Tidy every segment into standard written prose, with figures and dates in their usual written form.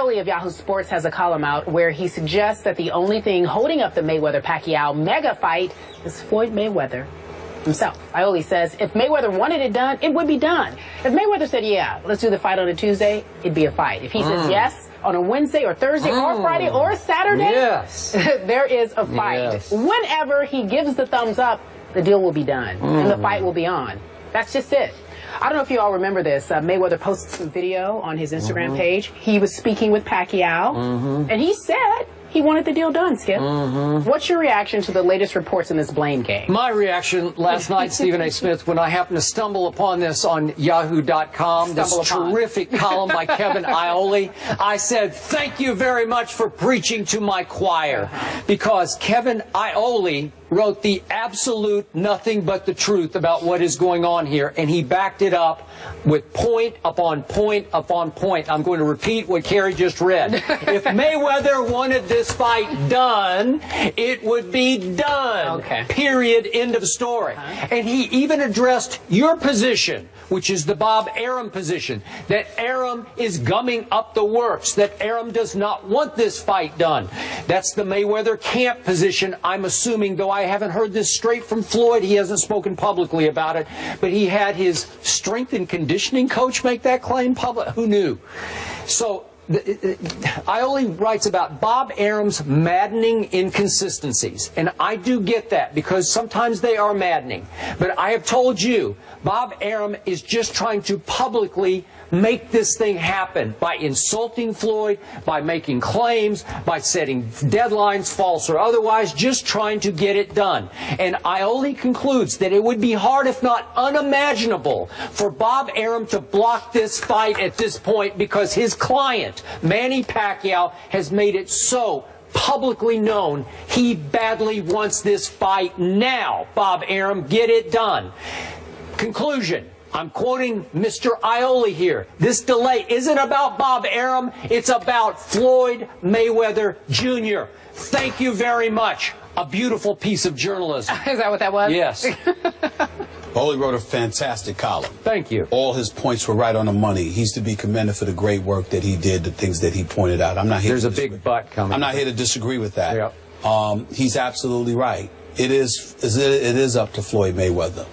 Ioli of Yahoo Sports has a column out where he suggests that the only thing holding up the Mayweather-Pacquiao mega fight is Floyd Mayweather himself. Ioli says if Mayweather wanted it done, it would be done. If Mayweather said, yeah, let's do the fight on a Tuesday, it'd be a fight. If he says yes on a Wednesday or Thursday or Friday or Saturday, yes, there is a fight. Yes. Whenever he gives the thumbs up, the deal will be done and the fight will be on. That's just it. I don't know if you all remember this. Mayweather posted some video on his Instagram page. He was speaking with Pacquiao, and he said he wanted the deal done, Skip. What's your reaction to the latest reports in this blame game? My reaction last night, Stephen A. Smith, when I happened to stumble upon this on Yahoo.com, this terrific column by Kevin Ioli, I said, thank you very much for preaching to my choir, because Kevin Ioli wrote the absolute nothing but the truth about what is going on here, and he backed it up with point upon point upon point. I'm going to repeat what Kerry just read. If Mayweather wanted this fight done, it would be done. Okay. Period. End of story. And he even addressed your position, which is the Bob Arum position, that Arum is gumming up the works, that Arum does not want this fight done. That's the Mayweather camp position, I'm assuming, though I haven't heard this straight from Floyd. He hasn't spoken publicly about it, but he had his strength and conditioning coach make that claim public. Who knew? So Ioli writes about Bob Arum's maddening inconsistencies, and I do get that because sometimes they are maddening. But I have told you, Bob Arum is just trying to publicly make this thing happen by insulting Floyd, by making claims, by setting deadlines, false or otherwise, just trying to get it done. And Ioli concludes that it would be hard, if not unimaginable, for Bob Arum to block this fight at this point because his client, Manny Pacquiao, has made it so publicly known he badly wants this fight now. Bob Arum, get it done. Conclusion. I'm quoting Mr. Ioli here. This delay isn't about Bob Arum. It's about Floyd Mayweather Jr. Thank you very much. A beautiful piece of journalism. Is that what that was? Yes. Ioli wrote a fantastic column. Thank you. All his points were right on the money. He's to be commended for the great work that he did, the things that he pointed out. I'm not here. There's a big but coming. I'm not here to disagree with that. Yep. He's absolutely right. It is up to Floyd Mayweather.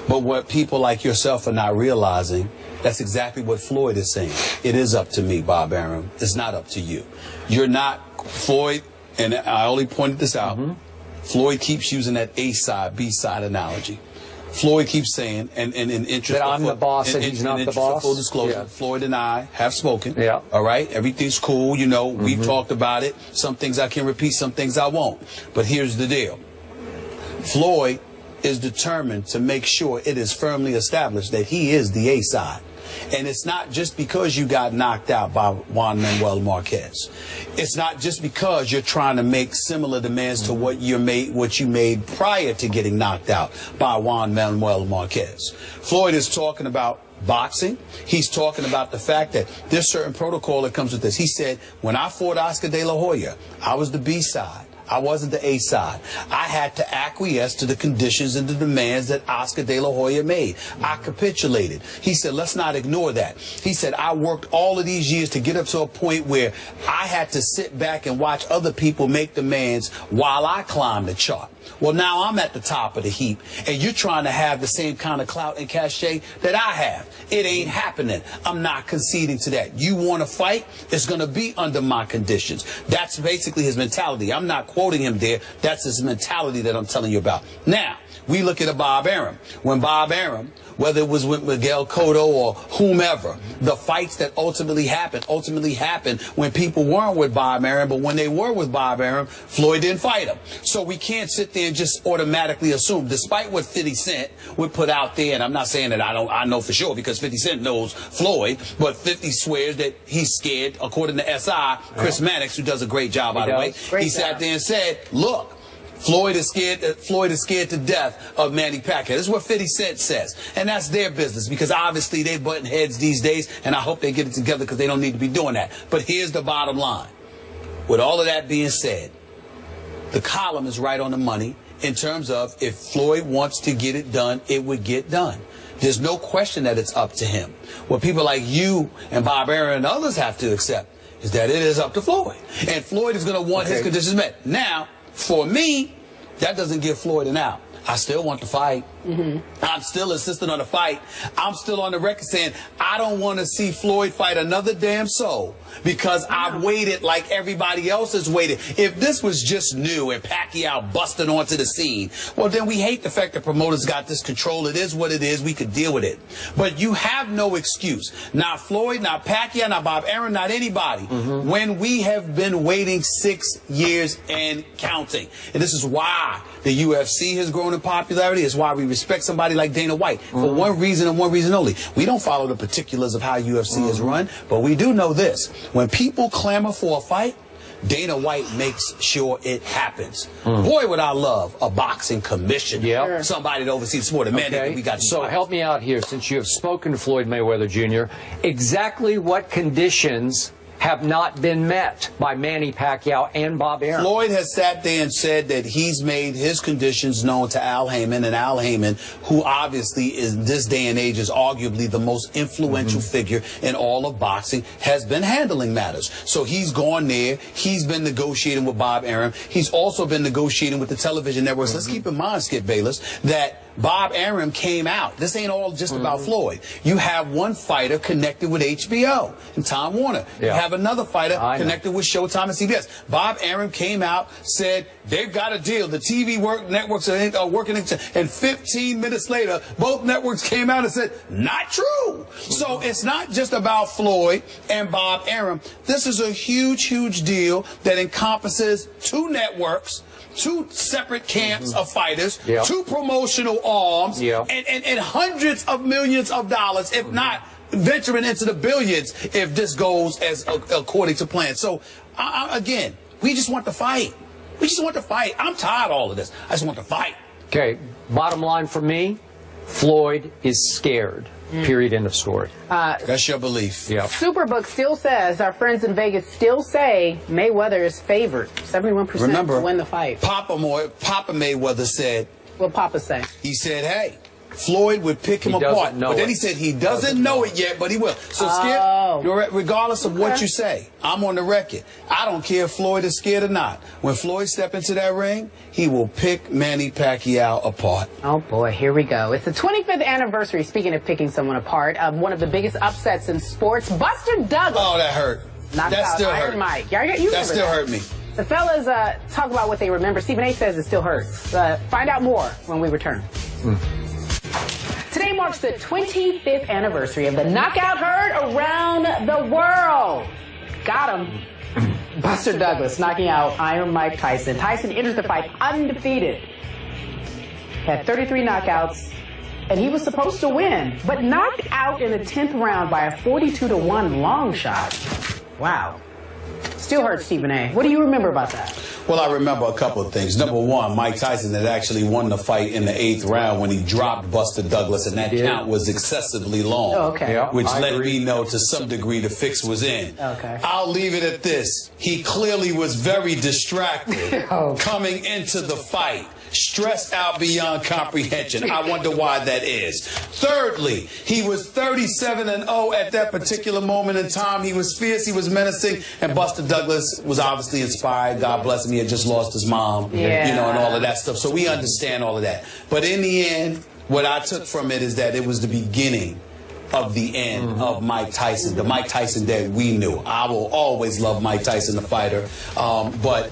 But what people like yourself are not realizing, that's exactly what Floyd is saying. It is up to me, Bob Arum. It's not up to you. You're not Floyd, and I only pointed this out. Floyd keeps using that A side, B side analogy. Floyd keeps saying, and in interest that I'm the boss and he's not the boss. Full disclosure, Floyd and I have spoken. Yeah. All right, everything's cool. You know, we've talked about it. Some things I can repeat, some things I won't. But here's the deal. Floyd is determined to make sure it is firmly established that he is the A side. And it's not just because you got knocked out by Juan Manuel Marquez. It's not just because you're trying to make similar demands to what you made prior to getting knocked out by Juan Manuel Marquez. Floyd is talking about boxing. He's talking about the fact that there's certain protocol that comes with this. He said, when I fought Oscar De La Hoya, I was the B side. I wasn't the A side. I had to acquiesce to the conditions and the demands that Oscar De La Hoya made. I capitulated. He said, let's not ignore that. He said, I worked all of these years to get up to a point where I had to sit back and watch other people make demands while I climbed the chart. Well, now I'm at the top of the heap, and you're trying to have the same kind of clout and cachet that I have. It ain't happening. I'm not conceding to that. You want to fight? It's going to be under my conditions. That's basically his mentality. I'm not quoting him there. That's his mentality that I'm telling you about. Now, we look at a Bob Arum. When Bob Arum, whether it was with Miguel Cotto or whomever, the fights that ultimately happened when people weren't with Bob Arum, but when they were with Bob Arum, Floyd didn't fight him. So we can't sit there and just automatically assume, despite what 50 Cent would put out there, and I'm not saying that I know for sure because 50 Cent knows Floyd, but 50 swears that he's scared, according to SI, Chris Mannix, who does a great job, by the way, he sat there and said, look, Floyd is scared to death of Manny Pacquiao. This is what 50 Cent says. And that's their business because obviously they button heads these days, and I hope they get it together because they don't need to be doing that. But here's the bottom line. With all of that being said, the column is right on the money in terms of if Floyd wants to get it done, it would get done. There's no question that it's up to him. What people like you and Bob Arum and others have to accept is that it is up to Floyd. And Floyd is going to want his conditions met. Now, for me, that doesn't give Floyd an out. I still want the fight. I'm still insisting on the fight. I'm still on the record saying I don't want to see Floyd fight another damn soul because I've waited like everybody else has waited. If this was just new and Pacquiao busted onto the scene, well, then we hate the fact that promoters got this control. It is what it is. We could deal with it. But you have no excuse. Not Floyd, not Pacquiao, not Bob Arum, not anybody. When we have been waiting 6 years and counting. And this is why the UFC has grown in popularity. It's why we respect somebody like Dana White for one reason and one reason only. We don't follow the particulars of how UFC is run, but we do know this. When people clamor for a fight, Dana White makes sure it happens. Boy, would I love a boxing commission. Somebody to oversee the sport. We got so help me out here, since you have spoken to Floyd Mayweather Jr. Exactly what conditions have not been met by Manny Pacquiao and Bob Arum? Floyd has sat there and said that he's made his conditions known to Al Heyman, and Al Heyman, who obviously is this day and age is arguably the most influential figure in all of boxing, has been handling matters. So he's gone there. He's been negotiating with Bob Arum. He's also been negotiating with the television networks. Let's keep in mind, Skip Bayless, that Bob Arum came out. This ain't all just about Floyd. You have one fighter connected with HBO and Time Warner. You have another fighter connected with Showtime and CBS. Bob Arum came out, said they've got a deal. The TV networks are working. And 15 minutes later, both networks came out and said, not true. So it's not just about Floyd and Bob Arum. This is a huge, huge deal that encompasses two networks, two separate camps of fighters, two promotional arms, and hundreds of millions of dollars, if not venturing into the billions, if this goes as according to plan. So, again, we just want the fight. We just want the fight. I'm tired of all of this. I just want the fight. Okay, bottom line for me, Floyd is scared. Period. End of story. That's your belief. Superbook still says, our friends in Vegas still say Mayweather is favored. 71% to win the fight. Papa Mayweather said. What Papa say? He said, hey, Floyd would pick him apart. But then he said he doesn't know it yet, but he will. So, Skip, regardless of what you say, I'm on the record. I don't care if Floyd is scared or not. When Floyd steps into that ring, he will pick Manny Pacquiao apart. Oh, boy, here we go. It's the 25th anniversary, speaking of picking someone apart, of one of the biggest upsets in sports, Buster Douglas. Oh, that hurt. That still hurt. Mike. That still hurt me. The fellas talk about what they remember. Stephen A. says it still hurts. Find out more when we return. Today marks the 25th anniversary of the knockout herd around the world. Got him. Buster Douglas knocking out Iron Mike Tyson. Tyson enters the fight undefeated. Had 33 knockouts, and he was supposed to win, but knocked out in the 10th round by a 42-1 long shot. Wow. Still hurts, Stephen A. What do you remember about that? Well, I remember a couple of things. Number one, Mike Tyson had actually won the fight in the 8th round when he dropped Buster Douglas, and that count was excessively long, which let me know to some degree the fix was in. I'll leave it at this. He clearly was very distracted coming into the fight. Stressed out beyond comprehension. I wonder why that is. Thirdly, he was 37-0 at that particular moment in time. He was fierce, he was menacing, and Buster Douglas was obviously inspired. God bless him, he had just lost his mom, you know, and all of that stuff. So we understand all of that. But in the end, what I took from it is that it was the beginning of the end of Mike Tyson, the Mike Tyson that we knew. I will always love Mike Tyson, the fighter, but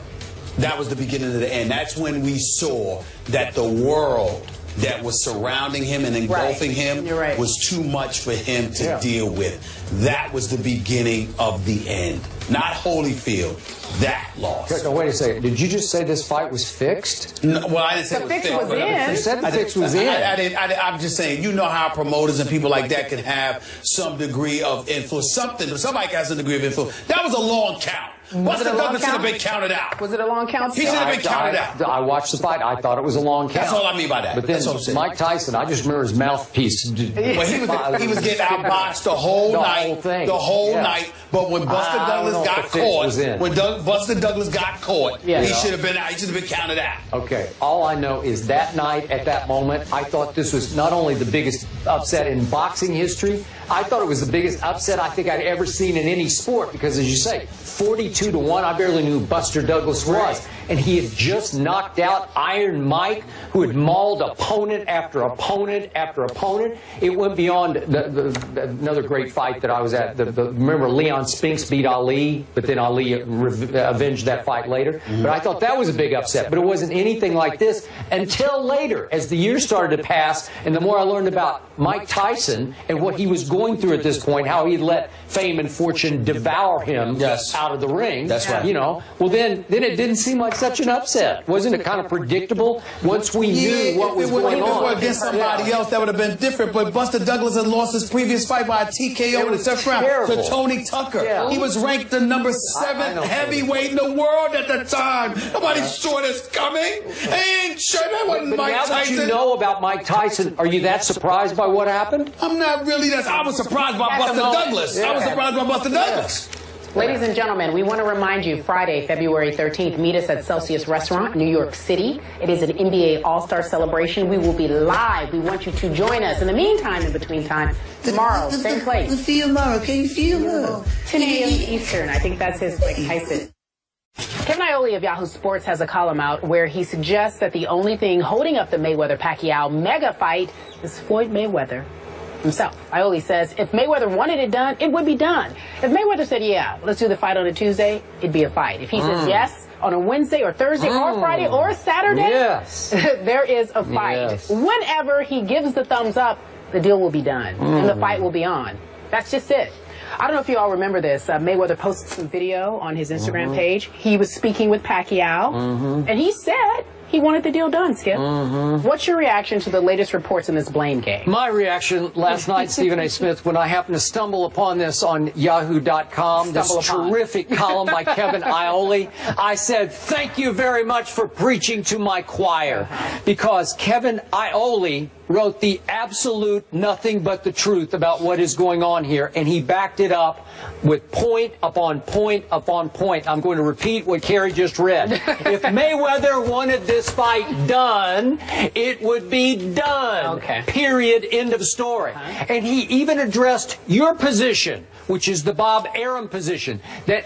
that was the beginning of the end. That's when we saw that the world that was surrounding him and engulfing him was too much for him to deal with. That was the beginning of the end. Not Holyfield. That loss. No, wait a second. Did you just say this fight was fixed? No, well, I didn't say it was fixed. You said the fix was in. I'm just saying, you know how promoters and people like that can have some degree of influence. Somebody has a degree of influence. That was a long count. Buster Douglas should have been counted out. Was it a long count? He should have been counted out. I watched the fight. I thought it was a long count. That's all I mean by that. But then Mike Tyson, I just remember his mouthpiece. Well, he was getting outboxed the whole night. The whole night. But when Buster Douglas got caught, Buster Douglas got caught, he should have been out. He should have been counted out. Okay. All I know is that night, at that moment, I thought this was not only the biggest upset in boxing history, I thought it was the biggest upset I think I'd ever seen in any sport because, as you say, 42-1, I barely knew who Buster Douglas was. And he had just knocked out Iron Mike, who had mauled opponent after opponent after opponent. It went beyond another great fight that I was at. Remember, Leon Spinks beat Ali, but then Ali avenged that fight later. But I thought that was a big upset. But it wasn't anything like this until later, as the years started to pass, and the more I learned about Mike Tyson and what he was going through at this point, how he let fame and fortune devour him out of the ring. That's right. You know, well, then it didn't seem like such an upset. Wasn't it kind of predictable once we knew what was going on? If it were against somebody else, that would have been different. But Buster Douglas had lost his previous fight by a TKO in the 7th round to Tony Tucker. Yeah. He was ranked the number 7 heavyweight in the world at the time. Nobody saw this coming. They ain't sure that wasn't Mike Tyson. Now that you know about Mike Tyson, are you that surprised by what happened? I'm not really that. I was surprised by Buster Douglas. I was surprised by Buster Douglas. Ladies and gentlemen, we want to remind you, Friday, February 13th, meet us at Celsius Restaurant, New York City. It is an NBA All-Star celebration. We will be live. We want you to join us. In the meantime, in between time, tomorrow, same place. We'll see you tomorrow. Can you see you? 10 a.m. Eastern. I think that's his Tyson. Kevin Iole of Yahoo Sports has a column out where he suggests that the only thing holding up the Mayweather-Pacquiao mega fight is Floyd Mayweather himself. Iole says if Mayweather wanted it done, it would be done. If Mayweather said, yeah, let's do the fight on a Tuesday, it'd be a fight. If he says yes on a Wednesday or Thursday or Friday or Saturday, there is a fight. Whenever he gives the thumbs up, the deal will be done and the fight will be on. That's just it. I don't know if you all remember this. Mayweather posted some video on his Instagram page. He was speaking with Pacquiao, and he said he wanted the deal done, Skip. What's your reaction to the latest reports in this blame game? My reaction last night, Stephen A. Smith, when I happened to stumble upon this on Yahoo.com, this terrific column by Kevin Iole, I said, thank you very much for preaching to my choir, because Kevin Iole wrote the absolute nothing but the truth about what is going on here, and he backed it up with point upon point upon point. I'm going to repeat what Kerry just read. If Mayweather wanted this fight done, it would be done. Period. End of story. And he even addressed your position, which is the Bob Arum position, that